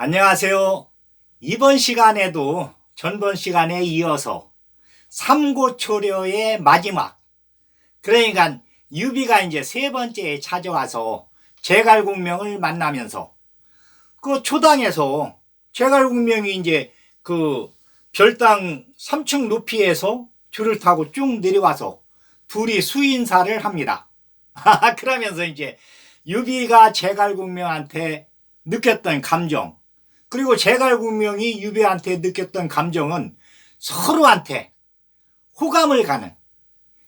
안녕하세요. 이번 시간에도 전번 시간에 이어서 삼고초려의 마지막, 그러니까 유비가 이제 세 번째에 찾아와서 제갈공명을 만나면서 그 초당에서 제갈공명이 이제 그 별당 3층 높이에서 줄을 타고 쭉 내려와서 둘이 수인사를 합니다. 그러면서 이제 유비가 제갈공명한테 느꼈던 감정, 그리고 제갈공명이 유비한테 느꼈던 감정은 서로한테 호감을 가는,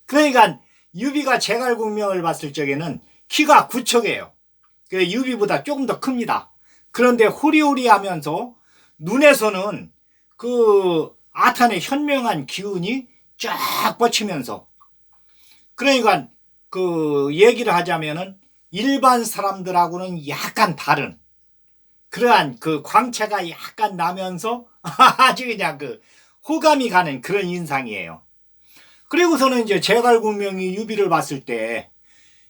그러니까 유비가 제갈공명을 봤을 적에는 키가 9척이에요. 유비보다 조금 더 큽니다. 그런데 호리호리하면서 눈에서는 그 아탄의 현명한 기운이 쫙 뻗치면서, 그러니까 그 얘기를 하자면은 일반 사람들하고는 약간 다른 그러한 그 광채가 약간 나면서 아주 그냥 그 호감이 가는 그런 인상이에요. 그리고서는 이제 제갈공명이 유비를 봤을 때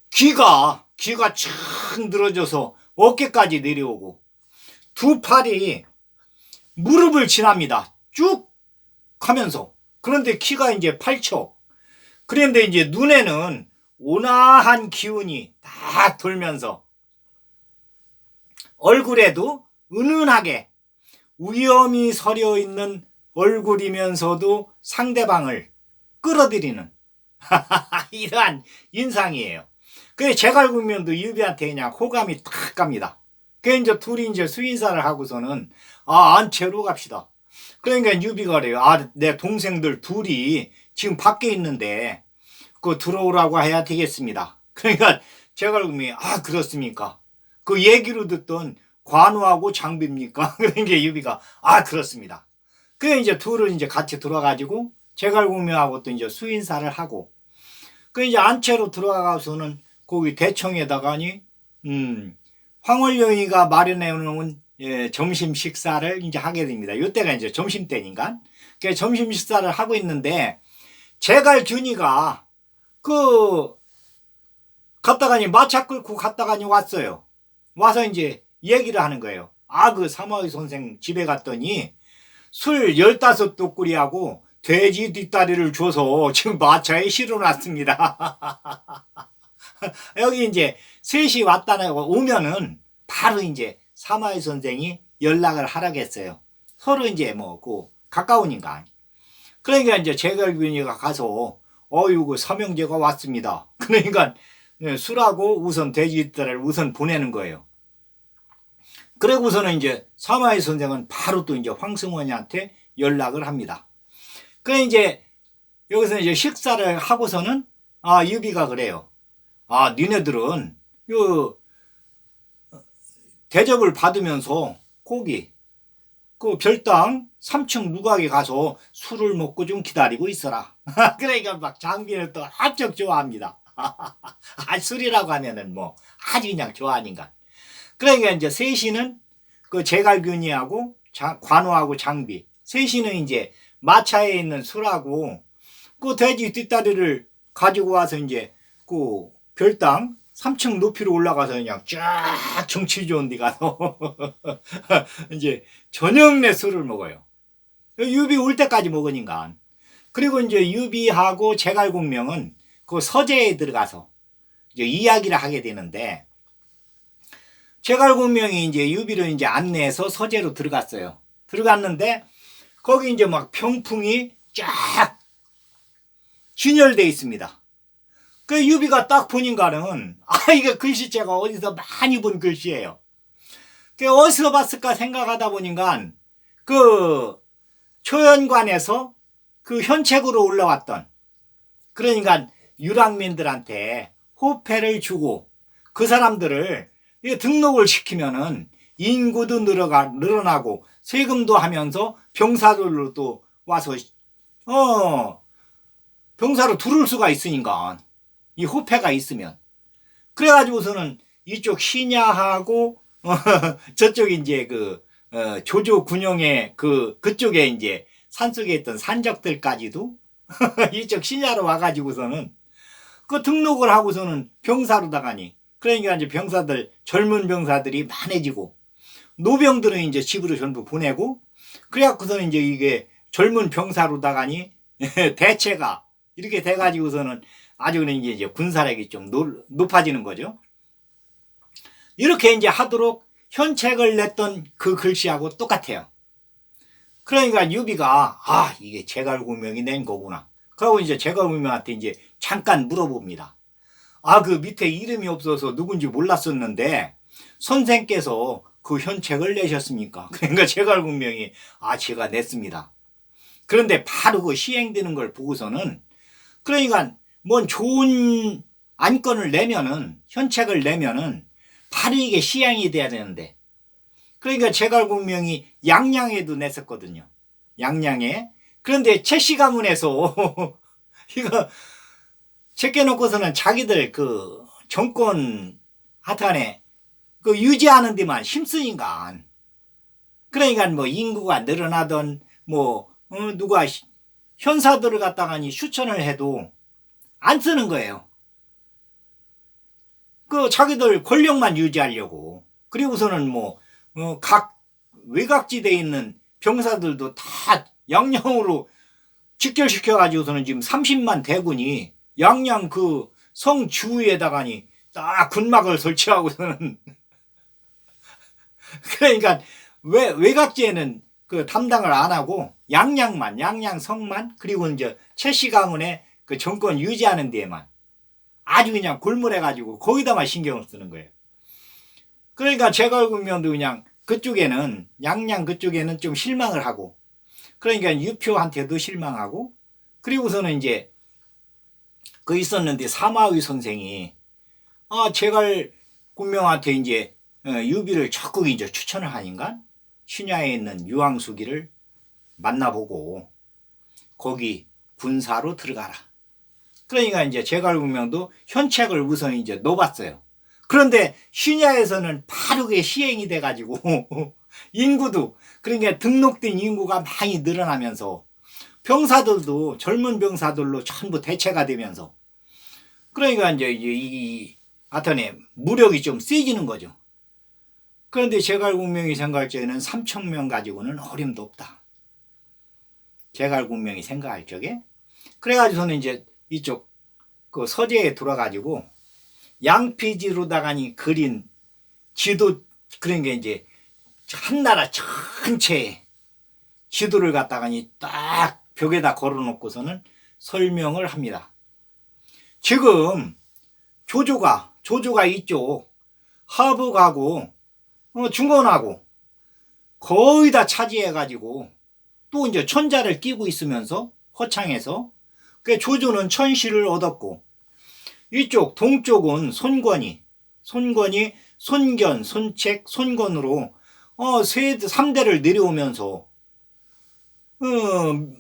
귀가 쫙 늘어져서 어깨까지 내려오고 두 팔이 무릎을 지납니다. 쭉 하면서. 그런데 키가 이제 8척. 그런데 이제 눈에는 온화한 기운이 다 돌면서 얼굴에도 은은하게 위엄이 서려 있는 얼굴이면서도 상대방을 끌어들이는 이러한 인상이에요. 그래서 제갈공명도 유비한테 그냥 호감이 탁 갑니다. 그래서 이제 둘이 이제 수인사를 하고서는 안채로 갑시다. 그러니까 유비가 그래요. 내 동생들 둘이 지금 밖에 있는데 그 들어오라고 해야 되겠습니다. 그러니까 제갈공명이 그렇습니까? 그 얘기로 듣던 관우하고 장비입니까? 그러니까 유비가 그렇습니다. 그래 이제 둘은 이제 같이 들어가지고 제갈공명하고 또 이제 수인사를 하고, 그 이제 안채로 들어가서는 거기 대청에다가니 황홀령이가 마련해 놓은 점심 식사를 이제 하게 됩니다. 이때가 이제 점심 때니까. 그 점심 식사를 하고 있는데 제갈균이가 그 갔다가니 마차 끌고 갔다가니 왔어요. 와서 이제 얘기를 하는 거예요. 그 사마의 선생 집에 갔더니 술 15도꾸리하고 돼지 뒷다리를 줘서 지금 마차에 실어놨습니다. 여기 이제 셋이 왔다고 오면은 바로 이제 사마의 선생이 연락을 하라겠어요. 서로 이제 가까우니까. 그러니까 이제 제갈균이가 가서 그 서명제가 왔습니다. 그러니까 술하고 우선 돼지 뒷다리를 우선 보내는 거예요. 그러고서는 이제 사마의 선생은 바로 또 이제 황승원이한테 연락을 합니다. 그래 이제 여기서 이제 식사를 하고서는 유비가 그래요. 니네들은 요 대접을 받으면서 거기 그 별당 3층 누각에 가서 술을 먹고 좀 기다리고 있어라. 그러니까 막 장비를 또 합적 좋아합니다. 술이라고 하면은 아주 그냥 좋아하니까. 그러니까 이제 셋이는 그 제갈균이하고 관우하고 장비, 셋이는 이제 마차에 있는 술하고 그 돼지 뒷다리를 가지고 와서 이제 그 별당 3층 높이로 올라가서 그냥 쫙 정치 좋은 데 가서 이제 저녁 내 술을 먹어요. 유비 올 때까지 먹으니까. 그리고 이제 유비하고 제갈공명은 그 서재에 들어가서 이제 이야기를 하게 되는데, 제갈공명이 이제 유비를 이제 안내해서 서재로 들어갔어요. 들어갔는데 거기 이제 막 병풍이 쫙 진열되어 있습니다. 그 유비가 딱 보니까는 이거 글씨체가 어디서 많이 본 글씨예요. 그 어디서 봤을까 생각하다 보니까 그 초연관에서 그 현책으로 올라왔던, 그러니까 유랑민들한테 호패를 주고 그 사람들을 등록을 시키면은 인구도 늘어나고 세금도 하면서 병사들로 또 와서 병사로 들을 수가 있으니까 이 호패가 있으면. 그래가지고서는 이쪽 신야하고 저쪽 이제 그 조조 군용의 그쪽에 이제 산속에 있던 산적들까지도 이쪽 신야로 와가지고서는 그 등록을 하고서는 병사로 나가니, 그러니까 이제 병사들, 젊은 병사들이 많아지고 노병들은 이제 집으로 전부 보내고, 그래갖고서는 이제 이게 젊은 병사로다가니 대체가 이렇게 돼가지고서는 아주 그냥 이제 군사력이 좀 높아지는 거죠. 이렇게 이제 하도록 현책을 냈던 그 글씨하고 똑같아요. 그러니까 유비가 이게 제갈공명이 낸 거구나. 그러고 이제 제갈공명한테 이제 잠깐 물어봅니다. 그 밑에 이름이 없어서 누군지 몰랐었는데 선생께서 그 현책을 내셨습니까? 그러니까 제갈공명이 제가 냈습니다. 그런데 바로 그 시행되는 걸 보고서는, 그러니까 뭔 좋은 안건을 내면은, 현책을 내면은 바로 이게 시행이 돼야 되는데, 그러니까 제갈공명이 양양에도 냈었거든요. 양양에. 그런데 최씨 가문에서 이거 제껴놓고서는 자기들 그 정권 하여튼간에 그 유지하는 데만 힘쓰니까, 그러니까 뭐 인구가 늘어나던 누가 현사들을 갖다가니 추천을 해도 안 쓰는 거예요. 그 자기들 권력만 유지하려고. 그리고서는 각 외곽지대에 있는 병사들도 다 양양으로 직결시켜가지고서는 지금 30만 대군이 양양 그 성 주위에다가니 딱 군막을 설치하고서는 그러니까 외곽지에는 그 담당을 안 하고 양양 성만, 그리고 이제 최씨 가문의 그 정권 유지하는 데에만 아주 그냥 골몰해가지고 거기다만 신경을 쓰는 거예요. 그러니까 제갈공명도 그냥 그쪽에는, 양양 그쪽에는 좀 실망을 하고, 그러니까 유표한테도 실망하고, 그리고서는 이제 그 있었는데 사마의 선생이 제갈공명한테 이제 유비를 적극 이제 추천을 하니까 신야에 있는 유황수기를 만나보고 거기 군사로 들어가라. 그러니까 이제 제갈공명도 현책을 우선 이제 놓았어요. 그런데 신야에서는 바로 그게 시행이 돼가지고 인구도, 그러니까 등록된 인구가 많이 늘어나면서 병사들도 젊은 병사들로 전부 대체가 되면서, 그러니까 이제 하여튼에 무력이 좀 세지는 거죠. 그런데 제갈공명이 생각할 적에는 3,000명 가지고는 어림도 없다. 제갈공명이 생각할 적에. 그래가지고는 이제 이쪽 그 서재에 들어가지고 양피지로다가니 그린 지도, 그런 게 이제 한나라 전체에 지도를 갖다가니 딱 벽에다 걸어놓고서는 설명을 합니다. 지금 조조가 이쪽 하북하고 중건하고 거의 다 차지해가지고 또 이제 천자를 끼고 있으면서 허창에서 그 조조는 천시를 얻었고, 이쪽 동쪽은 손권이 손견, 손책, 손건으로 3대를 내려오면서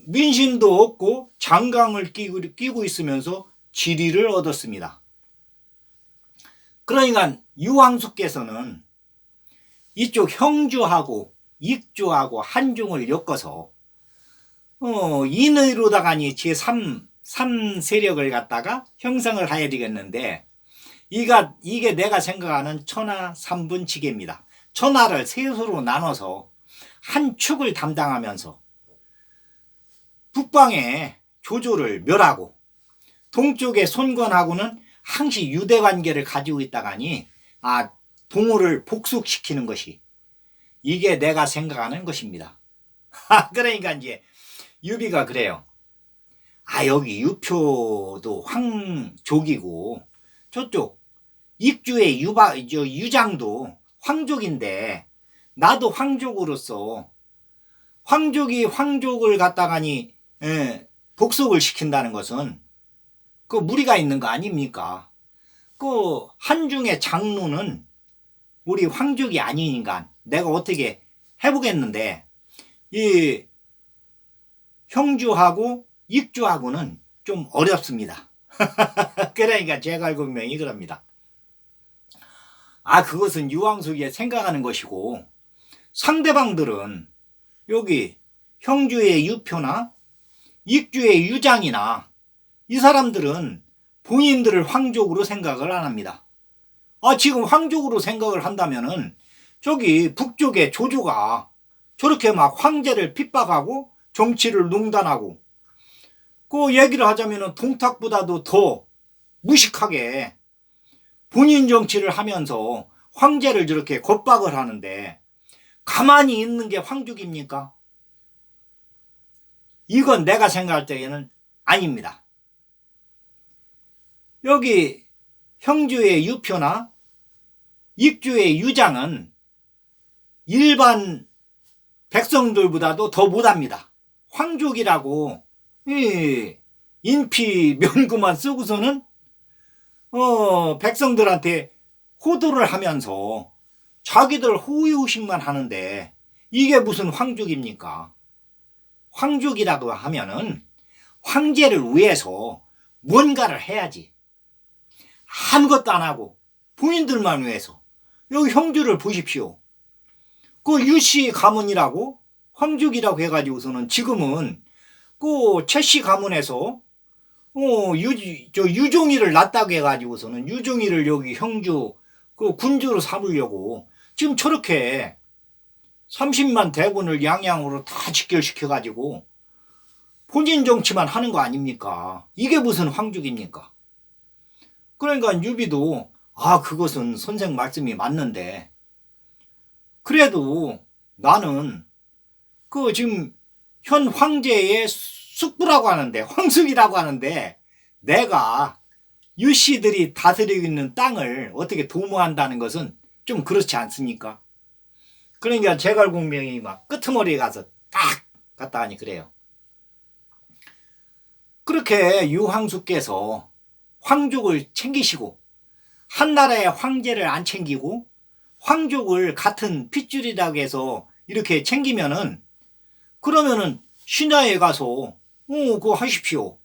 민심도 얻고 장강을 끼고 있으면서 지리를 얻었습니다. 그러니까 유황수께서는 이쪽 형주하고 익주하고 한중을 엮어서 인의로다가니 제3 세력을 갖다가 형성을 해야 되겠는데, 이게 내가 생각하는 천하 3분 지계입니다. 천하를 셋으로 나눠서 한 축을 담당하면서 북방에 조조를 멸하고 동쪽에 손권하고는 항시 유대 관계를 가지고 있다가니 동호를 복속시키는 것이, 이게 내가 생각하는 것입니다. 그러니까 이제 유비가 그래요. 여기 유표도 황족이고 저쪽 익주의 유장도 황족인데, 나도 황족으로서 황족을 갖다가니 복속을 시킨다는 것은 그 무리가 있는 거 아닙니까? 그 한중의 장로는 우리 황족이 아니니까 내가 어떻게 해보겠는데, 이 형주하고 익주하고는 좀 어렵습니다. 그러니까 제갈공명이 그럽니다. 그것은 유황숙이 생각하는 것이고, 상대방들은 여기 형주의 유표나 익주의 유장이나 이 사람들은 본인들을 황족으로 생각을 안 합니다. 지금 황족으로 생각을 한다면은 저기 북쪽의 조조가 저렇게 막 황제를 핍박하고 정치를 농단하고 그 얘기를 하자면 동탁보다도 더 무식하게 본인 정치를 하면서 황제를 저렇게 겁박을 하는데 가만히 있는 게 황족입니까? 이건 내가 생각할 때에는 아닙니다. 여기 형주의 유표나 익주의 유장은 일반 백성들보다도 더 못합니다. 황족이라고 인피 면구만 쓰고서는 백성들한테 호도를 하면서 자기들 호의호식만 하는데 이게 무슨 황족입니까? 황족이라고 하면은 황제를 위해서 뭔가를 해야지. 아무것도 안 하고 본인들만 위해서. 여기 형주를 보십시오. 그 유씨 가문이라고 황족이라고 해가지고서는 지금은 그 최씨 가문에서 유종이를 낳았다고 해가지고서는 유종이를 여기 형주 그 군주로 삼으려고 지금 저렇게 30만 대군을 양양으로 다 직결시켜가지고 본인 정치만 하는 거 아닙니까? 이게 무슨 황족입니까? 그러니까 유비도 그것은 선생 말씀이 맞는데 그래도 나는 그 지금 현 황제의 숙부라고 하는데 황숙이라고 하는데 내가 유씨들이 다스리고 있는 땅을 어떻게 도모한다는 것은 좀 그렇지 않습니까? 그러니까 제갈공명이 막 끄트머리에 가서 딱 갔다 하니 그래요. 그렇게 유황숙께서 황족을 챙기시고 한나라의 황제를 안 챙기고 황족을 같은 핏줄이라고 해서 이렇게 챙기면은 그러면은 신하에 가서 그거 하십시오.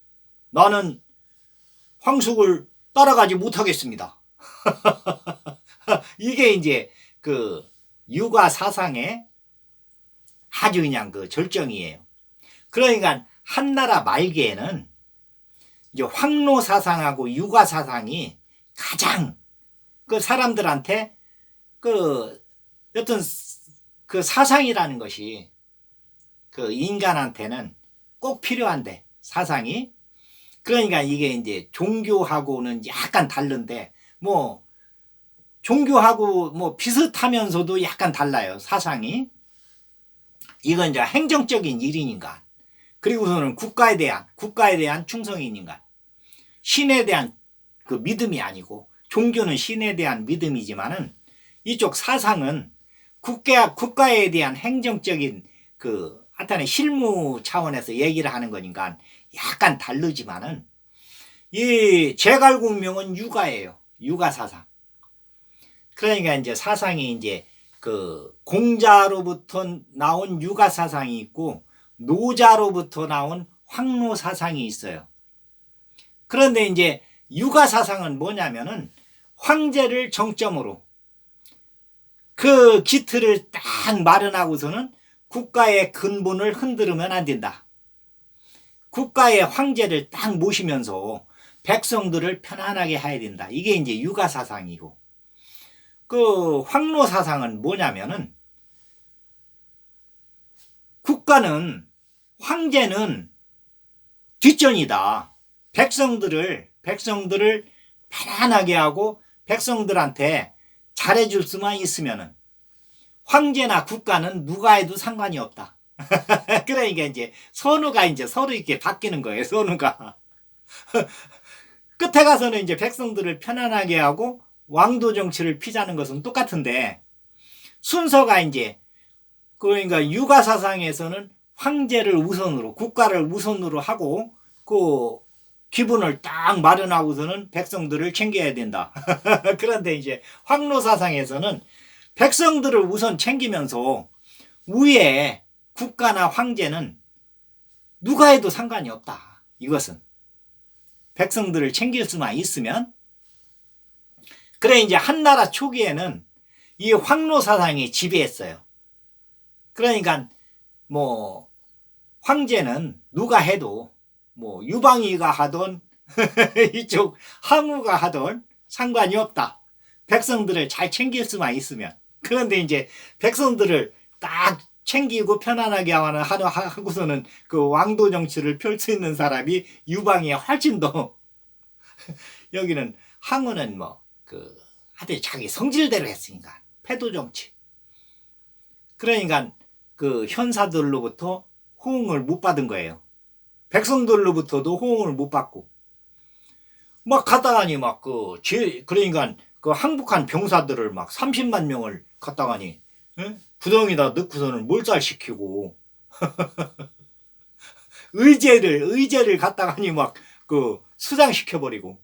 나는 황숙을 따라가지 못하겠습니다. 이게 이제 그 유가 사상의 아주 그냥 그 절정이에요. 그러니까 한나라 말기에는 이제 황로 사상하고 유가 사상이 가장 그 사람들한테 그 어떤 그 사상이라는 것이 그 인간한테는 꼭 필요한데 사상이 그러니까 이게 이제 종교하고는 약간 다른데 뭐 종교하고 뭐 비슷하면서도 약간 달라요 사상이. 이건 이제 행정적인 일이니까 그리고서는 국가에 대한 충성인 인간 신에 대한 그 믿음이 아니고 종교는 신에 대한 믿음이지만은 이쪽 사상은 국가에 대한 행정적인 그 하여튼 실무 차원에서 얘기를 하는 거니까 약간 다르지만은 이 제갈공명은 유가예요. 유가 사상. 그러니까 이제 사상이 이제 그 공자로부터 나온 유가 사상이 있고 노자로부터 나온 황로 사상이 있어요. 그런데 이제 유가 사상은 뭐냐면은 황제를 정점으로 그 기틀을 딱 마련하고서는 국가의 근본을 흔들으면 안 된다. 국가의 황제를 딱 모시면서 백성들을 편안하게 해야 된다. 이게 이제 유가 사상이고 그 황로 사상은 뭐냐면은 국가는 황제는 뒷전이다. 백성들을 편안하게 하고 백성들한테 잘해줄 수만 있으면은 황제나 국가는 누가 해도 상관이 없다. 그러니까 이제 선우가 이제 서로 이렇게 바뀌는 거예요. 선우가 끝에 가서는 이제 백성들을 편안하게 하고 왕도 정치를 피자는 것은 똑같은데 순서가 이제 그러니까 유가 사상에서는 황제를 우선으로 국가를 우선으로 하고 그 기분을 딱 마련하고서는 백성들을 챙겨야 된다. 그런데 이제 황로 사상에서는 백성들을 우선 챙기면서 위에 국가나 황제는 누가 해도 상관이 없다. 이것은 백성들을 챙길 수만 있으면 그래 이제 한나라 초기에는 이 황로 사상이 지배했어요. 그러니까 뭐 황제는 누가 해도 뭐 유방이가 하던 이쪽 항우가 하던 상관이 없다. 백성들을 잘 챙길 수만 있으면 그런데 이제 백성들을 딱 챙기고 편안하게 하고서는 그 왕도 정치를 펼 수 있는 사람이 유방이 훨씬 더 여기는 항우는 뭐 하여튼 자기 성질대로 했으니까 패도 정치. 그러니까 그 현사들로부터 호응을 못 받은 거예요. 백성들로부터도 호응을 못 받고 막 갔다가니 그러니까 그 항복한 병사들을 막 30만 명을 갔다가니 구덩이다 넣고서는 몰살시키고 의제를 갖다가니 수장시켜버리고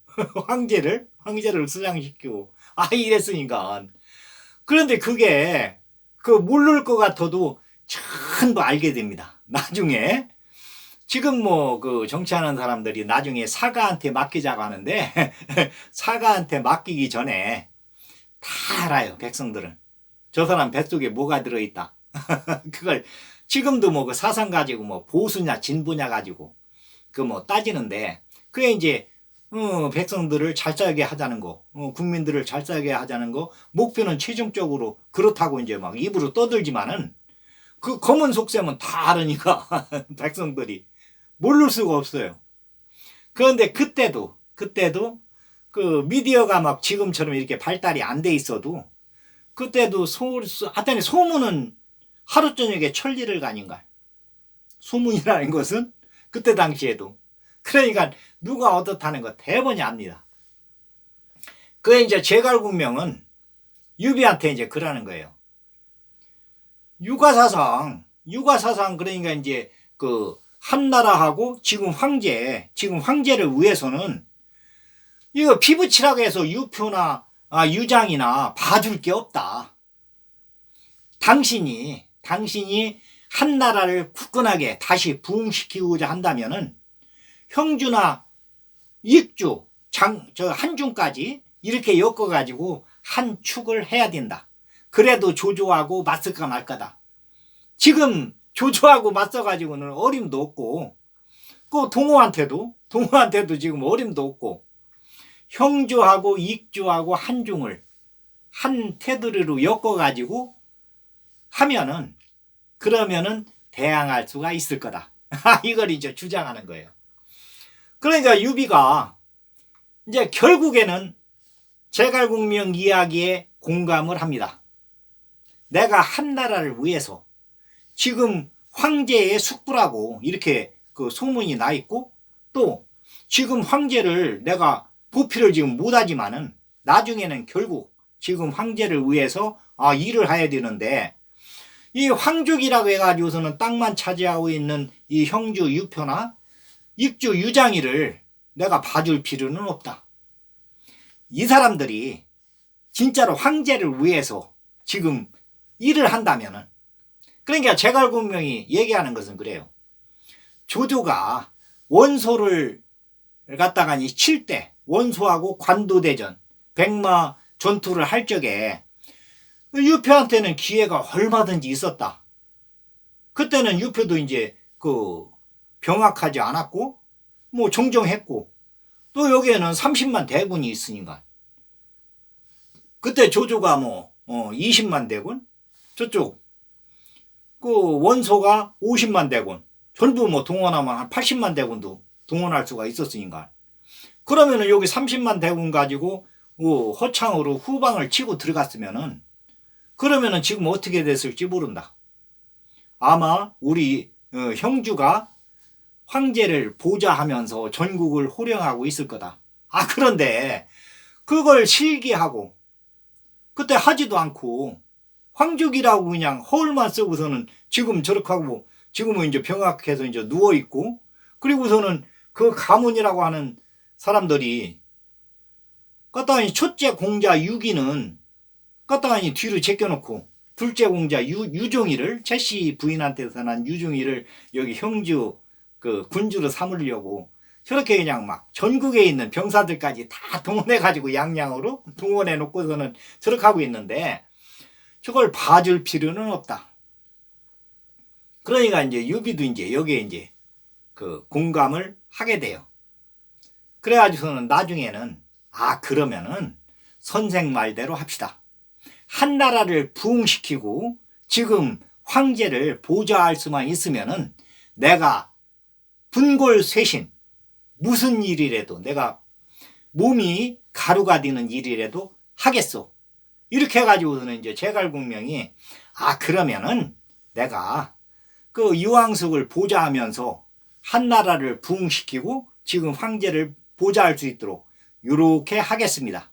황제를 수장시키고 이랬으니까. 그런데 그게 모를 것 같아도 전부 알게 됩니다. 나중에 지금 정치하는 사람들이 나중에 사가한테 맡기자고 하는데 사가한테 맡기기 전에 다 알아요. 백성들은 저 사람 뱃속에 뭐가 들어있다. 그걸 지금도 그 사상 가지고 보수냐 진보냐 가지고 따지는데 그게 이제 백성들을 잘 살게 하자는 거, 국민들을 잘 살게 하자는 거, 목표는 최종적으로 그렇다고 이제 입으로 떠들지만은 그 검은 속셈은 다 알으니까 백성들이 모를 수가 없어요. 그런데 그때도 그 미디어가 지금처럼 이렇게 발달이 안 돼 있어도 그때도 하여튼 소문은 하루 저녁에 천리를 가닌가. 소문이라는 것은 그때 당시에도. 그러니까 누가 어떻다는 거 대번이 압니다. 그게 이제 제갈국명은 유비한테 이제 그러는 거예요. 육아사상 그러니까 이제 한나라하고 지금 황제를 위해서는 이거 피부치라고 해서 유표나 유장이나 봐줄 게 없다. 당신이 한나라를 굳건하게 다시 부흥시키고자 한다면은 형주나 익주, 한중까지 이렇게 엮어가지고 한 축을 해야 된다. 그래도 조조하고 맞설까 말까다. 지금 조조하고 맞서가지고는 어림도 없고, 그 동호한테도 지금 어림도 없고, 형주하고 익주하고 한중을 한 테두리로 엮어가지고 그러면은 대항할 수가 있을 거다. 이걸 이제 주장하는 거예요. 그러니까 유비가 이제 결국에는 제갈국명 이야기에 공감을 합니다. 내가 한나라를 위해서 지금 황제의 숙부라고 이렇게 소문이 나 있고, 또 지금 황제를 내가 보필을 지금 못하지만은 나중에는 결국 지금 황제를 위해서 일을 해야 되는데, 이 황족이라고 해가지고서는 땅만 차지하고 있는 이 형주 유표나 익주 유장이를 내가 봐줄 필요는 없다. 이 사람들이 진짜로 황제를 위해서 지금 일을 한다면은, 그러니까 제갈국명이 얘기하는 것은 그래요. 조조가 원소를 갖다가니 칠 때, 원소하고 관도대전 백마 전투를 할 적에 유표한테는 기회가 얼마든지 있었다. 그때는 유표도 이제 병학하지 않았고 정정했고, 또 여기에는 30만 대군이 있으니까 그때 조조가 20만 대군, 저쪽 원소가 50만 대군, 전부 동원하면 한 80만 대군도 동원할 수가 있었으니까, 그러면은 여기 30만 대군 가지고 허창으로 후방을 치고 들어갔으면은, 그러면은 지금 어떻게 됐을지 모른다. 아마 우리 형주가 황제를 보좌하면서 전국을 호령하고 있을 거다. 그런데 그걸 실기하고 그때 하지도 않고 황족이라고 그냥 허울만 쓰고서는 지금 저렇게 하고, 지금은 이제 병학해서 이제 누워있고, 그리고서는 그 가문이라고 하는 사람들이 까따니 첫째 공자 유기는 까따니 뒤로 제껴놓고, 둘째 공자 유종이를, 최씨 부인한테서 난 유종이를 여기 형주 군주로 삼으려고 저렇게 그냥 전국에 있는 병사들까지 다 동원해가지고 양양으로 동원해 놓고서는 저렇게 하고 있는데, 저걸 봐줄 필요는 없다. 그러니까 이제 유비도 이제 여기에 이제 공감을 하게 돼요. 그래가지고서는 나중에는 그러면은 선생 말대로 합시다. 한나라를 부흥시키고 지금 황제를 보좌할 수만 있으면은 내가 분골쇄신 무슨 일이라도 내가 몸이 가루가 되는 일이라도 하겠소. 이렇게 해가지고서는 이제 제갈공명이 그러면은 내가 그 유황숙을 보좌하면서 한나라를 부흥시키고 지금 황제를 보좌할 수 있도록 이렇게 하겠습니다.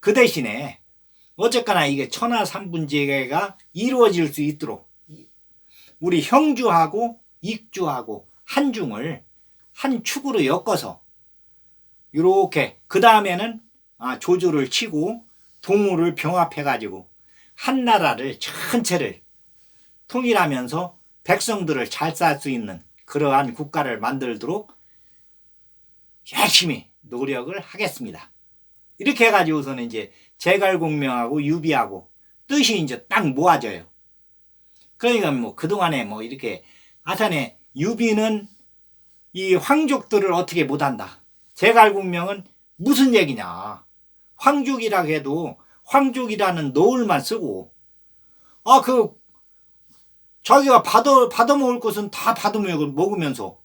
그 대신에 어쨌거나 이게 천하삼분제가 이루어질 수 있도록 우리 형주하고 익주하고 한중을 한 축으로 엮어서 이렇게 그 다음에는 조조를 치고 동우를 병합해 가지고 한나라를 전체를 통일하면서 백성들을 잘 살 수 있는 그러한 국가를 만들도록 열심히 노력을 하겠습니다. 이렇게 해가지고서는 이제 제갈공명하고 유비하고 뜻이 이제 딱 모아져요. 그러니까 뭐 그동안에 뭐 이렇게 아산에 유비는 이 황족들을 어떻게 못한다. 제갈공명은 무슨 얘기냐. 황족이라 해도 황족이라는 노을만 쓰고 자기가 받아먹을 것은 다 받아먹으면서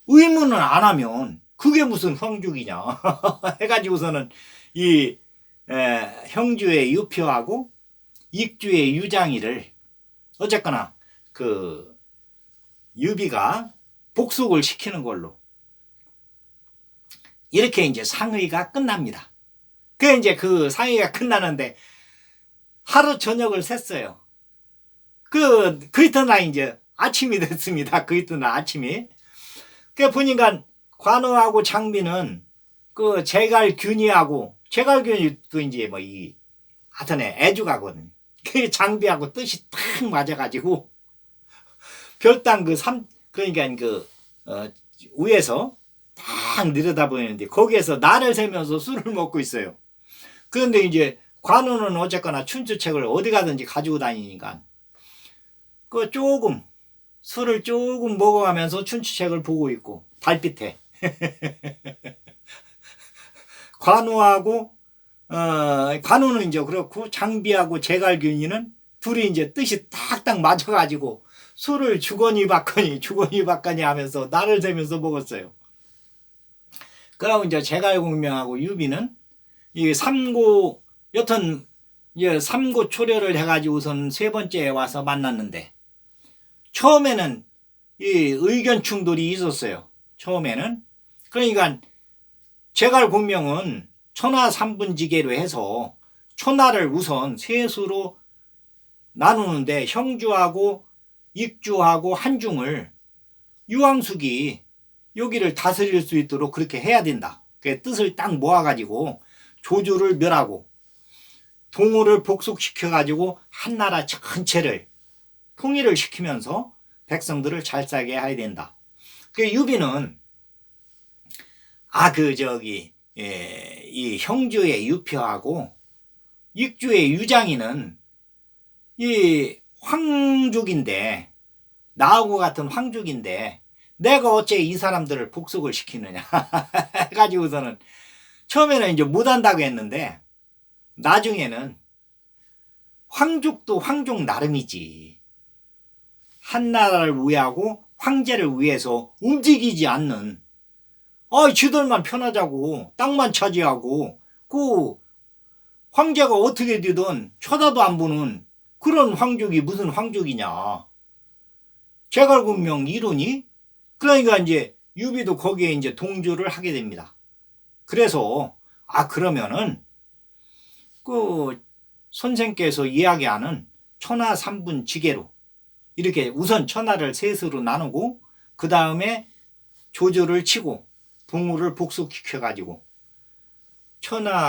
의문은 안 하면 그게 무슨 황족이냐 해가지고서는 이 형주의 유표하고 익주의 유장이를 어쨌거나 그 유비가 복속을 시키는 걸로 이렇게 이제 상의가 끝납니다. 그 이제 그 상의가 끝나는데 하루 저녁을 샜어요. 그 이튿날 이제 아침이 됐습니다. 그 이튿날 아침이. 그 보니까 관우하고 장비는 그 제갈균이도 이제 뭐 하여튼에 애주가거든요. 그 장비하고 뜻이 탁 맞아가지고 별당 그러니까 위에서 딱 내려다보이는데 거기에서 날을 새면서 술을 먹고 있어요. 그런데 이제 관우는 어쨌거나 춘추책을 어디 가든지 가지고 다니니까 술을 조금 먹어가면서 춘추책을 보고 있고 달빛에 관우는 이제 그렇고 장비하고 제갈균이는 둘이 이제 뜻이 딱딱 맞아가지고 술을 주거니 받거니 하면서 날을 새면서 먹었어요. 그러고 이제 제갈공명하고 유비는 여튼 삼고 초려를 해가지고선 세 번째에 와서 만났는데 처음에는 이 의견 충돌이 있었어요. 처음에는. 그러니까 제갈공명은 천하삼분지계로 해서 천하를 우선 셋으로 나누는데 형주하고 익주하고 한중을 유황숙이 여기를 다스릴 수 있도록 그렇게 해야 된다. 그 뜻을 딱 모아가지고 조조를 멸하고 동우를 복속시켜가지고 한나라 전체를 통일을 시키면서 백성들을 잘 살게 해야 된다. 그 유비는 이 형주의 유표하고 익주의 유장이는 이 황족인데 나하고 같은 황족인데 내가 어째 이 사람들을 복속을 시키느냐 해가지고서는 처음에는 이제 못한다고 했는데 나중에는 황족도 황족 나름이지. 한나라를 위하고 황제를 위해서 움직이지 않는 지들만 편하자고 땅만 차지하고 그 황제가 어떻게 되든 쳐다도 안 보는 그런 황족이 무슨 황족이냐. 제갈공명 이론이 그러니까 이제 유비도 거기에 이제 동조를 하게 됩니다. 그래서 그러면은 그 선생께서 이야기하는 천하삼분지계로 이렇게 우선 천하를 셋으로 나누고 그 다음에 조조를 치고 동우를 복속시켜 가지고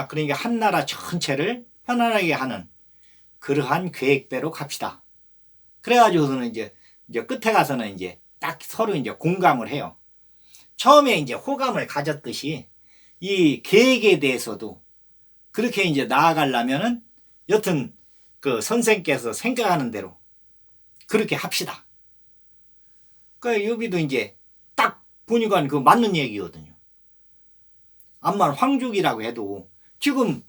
그러니까 한나라 전체를 편안하게 하는 그러한 계획대로 갑시다. 그래가지고서는 이제 끝에 가서는 이제 딱 서로 이제 공감을 해요. 처음에 이제 호감을 가졌듯이 이 계획에 대해서도 그렇게 이제 나아가려면은 여튼 그 선생께서 생각하는 대로 그렇게 합시다. 그 유비도 이제 딱 보니까 그 맞는 얘기거든요. 암만 황족이라고 해도 지금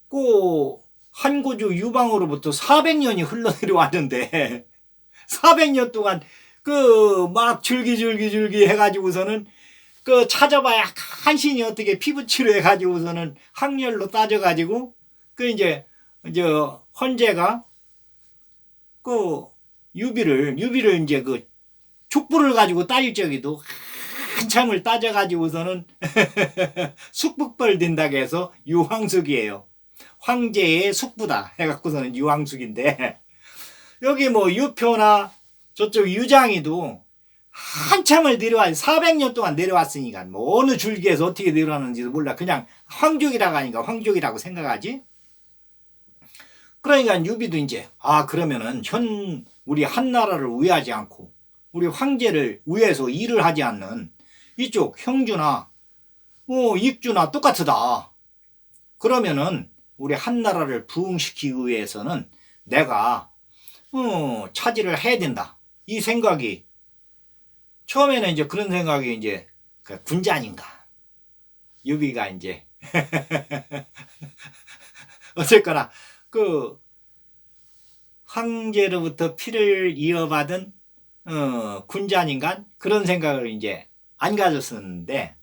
그 한고조 유방으로부터 400년이 흘러내려왔는데 400년 동안 그 막 줄기줄기 해가지고서는 그 찾아봐야 간신히 어떻게 피부 치료해가지고서는 학렬로 따져가지고 그 이제 헌제가 그 유비를 이제 그 족부를 가지고 따질 적에도 한참을 따져가지고서는 숙북벌 된다고 해서 유황숙이에요. 황제의 숙부다 해갖고서는 유황숙인데 여기 뭐 유표나 저쪽 유장이도 한참을 내려와 400년 동안 내려왔으니까 뭐 어느 줄기에서 어떻게 내려왔는지도 몰라. 그냥 황족이라고 하니까 황족이라고 생각하지. 그러니까 유비도 이제 그러면은 우리 한나라를 우회하지 않고 우리 황제를 우회해서 일을 하지 않는 이쪽 형주나 뭐 익주나 똑같다. 그러면은 우리 한나라를 부흥시키기 위해서는 내가 차지를 해야 된다. 이 생각이 처음에는 이제 그런 생각이 이제 그 군자님가 유비가 이제 어쨌거나 그 황제로부터 피를 이어받은 군자님간 그런 생각을 이제 안 가졌었는데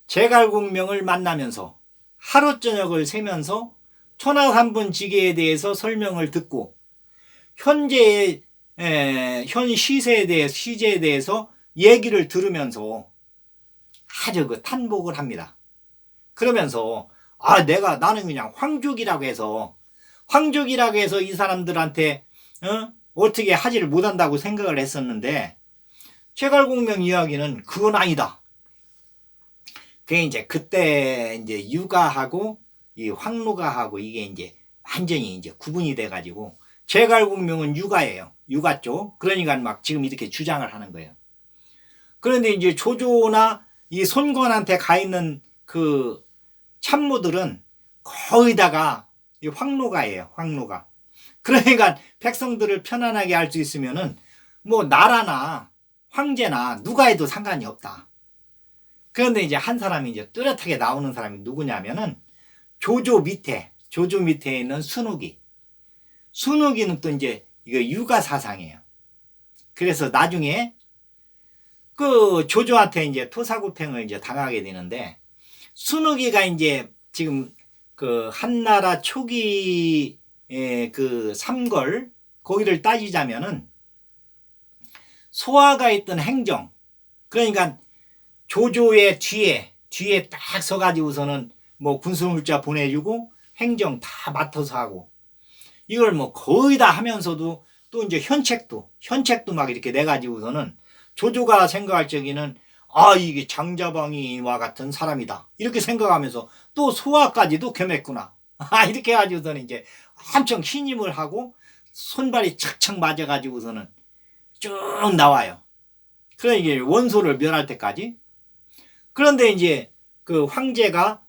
제갈공명을 만나면서 하루 저녁을 새면서 천하삼분지계에 대해서 설명을 듣고 현재의 현 시제에 대해서 얘기를 들으면서 아주 그 탄복을 합니다. 그러면서 나는 그냥 황족이라고 해서 이 사람들한테 어떻게 하지를 못한다고 생각을 했었는데 제갈공명 이야기는 그건 아니다. 그게 이제 그때 이제 유가하고 이 황노가하고 이게 이제 완전히 이제 구분이 돼가지고 제갈공명은 유가예요. 유가 쪽. 그러니까 막 지금 이렇게 주장을 하는 거예요. 그런데 이제 조조나 이 손권한테 가 있는 그 참모들은 거의다가 이 황노가예요. 황노가. 그러니까 백성들을 편안하게 할 수 있으면은 뭐 나라나 황제나 누가 해도 상관이 없다. 그런데 이제 한 사람이 이제 뚜렷하게 나오는 사람이 누구냐면은 조조 밑에 있는 순욱이. 순욱이는 또 이제 이거 유가 사상이에요. 그래서 나중에 그 조조한테 이제 토사구팽을 이제 당하게 되는데 순욱이가 이제 지금 그 한나라 초기의 그 삼걸 거기를 따지자면은 소아가 있던 행정 그러니까 조조의 뒤에 딱 서가지고서는 뭐 군수물자 보내주고 행정 다 맡아서 하고 이걸 뭐 거의 다 하면서도 또 이제 현책도 막 이렇게 내가지고서는 조조가 생각할 적에는 이게 장자방이와 같은 사람이다 이렇게 생각하면서 또 소아까지도 겸했구나 이렇게 해가지고서는 이제 엄청 신임을 하고 손발이 착착 맞아가지고서는 쭉 나와요. 그러니까 이게 원소를 멸할 때까지. 그런데 이제 그 황제가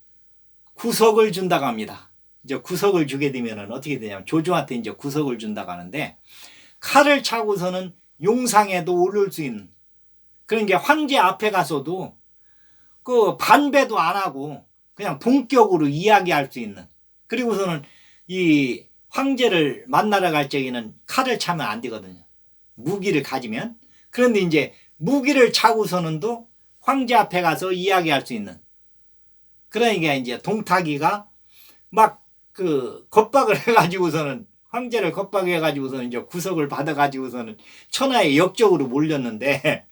구석을 준다고 합니다. 이제 구석을 주게 되면은 어떻게 되냐면 조조한테 이제 구석을 준다고 하는데 칼을 차고서는 용상에도 오를 수 있는 그러니까 황제 앞에 가서도 그 반배도 안 하고 그냥 본격으로 이야기할 수 있는 그리고서는 이 황제를 만나러 갈 적에는 칼을 차면 안 되거든요. 무기를 가지면. 그런데 이제 무기를 차고서는도 황제 앞에 가서 이야기할 수 있는 그러니까 이제 동탁이가 막 그 겁박을 해가지고서는 황제를 겁박해가지고서는 이제 구석을 받아가지고서는 천하의 역적으로 몰렸는데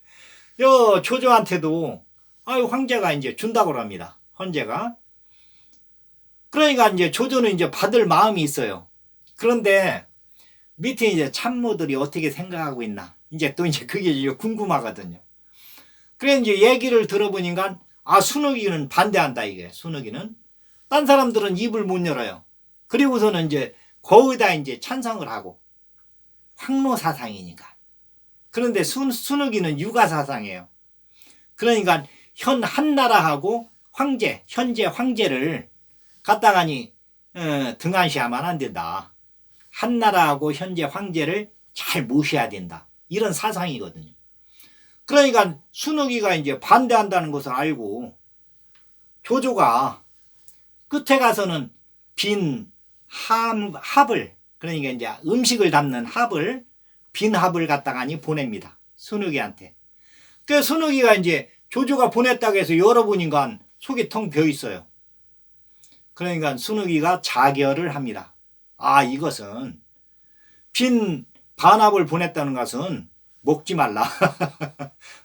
요 조조한테도 황제가 이제 준다고 합니다. 헌제가. 그러니까 이제 조조는 이제 받을 마음이 있어요. 그런데 밑에 이제 참모들이 어떻게 생각하고 있나 이제 또 이제 그게 이제 궁금하거든요. 그래 이제 얘기를 들어보니까 순욱이는 반대한다 이게 순욱이는 딴 사람들은 입을 못 열어요. 그리고서는 이제 거의 다 이제 찬성을 하고 황노 사상이니까. 그런데 순욱이는 유가 사상이에요. 그러니까 현 한나라하고 현재 황제를 갖다가니 등한시하면 안 된다. 한나라하고 현재 황제를 잘 모셔야 된다. 이런 사상이거든요. 그러니까 순욱이가 이제 반대한다는 것을 알고 조조가 끝에 가서는 빈 합을, 그러니까 이제 음식을 담는 합을, 빈 합을 갖다가니 보냅니다. 순욱이한테. 그 순욱이가 이제 조조가 보냈다고 해서 열어보니까 속이 텅 비어 있어요. 그러니까 순욱이가 자결을 합니다. 아, 이것은 빈 반합을 보냈다는 것은 먹지 말라.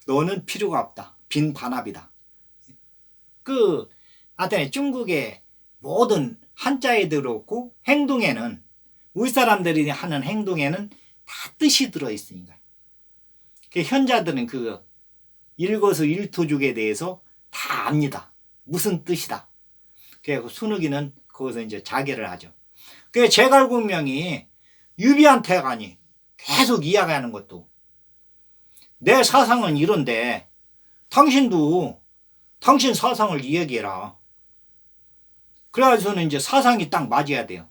너는 필요가 없다. 빈 반합이다. 하여튼 중국의 모든 한자에 들어있고 행동에는, 우리 사람들이 하는 행동에는 다 뜻이 들어있으니까. 현자들은 일거수일투족에 대해서 다 압니다. 무슨 뜻이다. 그래서 순욱이는 거기서 이제 자결을 하죠. 그 제갈공명이 유비한테 가니 계속 이야기하는 것도, 내 사상은 이런데 당신도 당신 사상을 이야기해라. 그래가지고는 이제 사상이 딱 맞아야 돼요.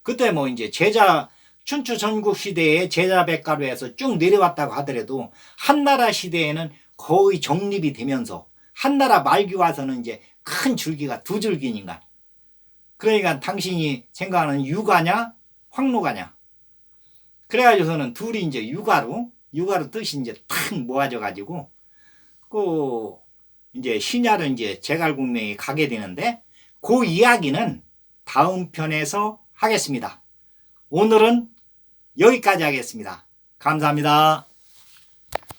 그때 뭐 이제 춘추 전국 시대에 제자백가로에서 쭉 내려왔다고 하더라도 한나라 시대에는 거의 정립이 되면서 한나라 말기 와서는 이제 큰 줄기가 두 줄기니까. 그러니까 당신이 생각하는 유가냐 황로가냐. 그래가지고서는 둘이 이제 유가로 뜻이 이제 탁 모아져가지고 이제 신야로 이제 제갈공명이 가게 되는데, 그 이야기는 다음 편에서 하겠습니다. 오늘은 여기까지 하겠습니다. 감사합니다.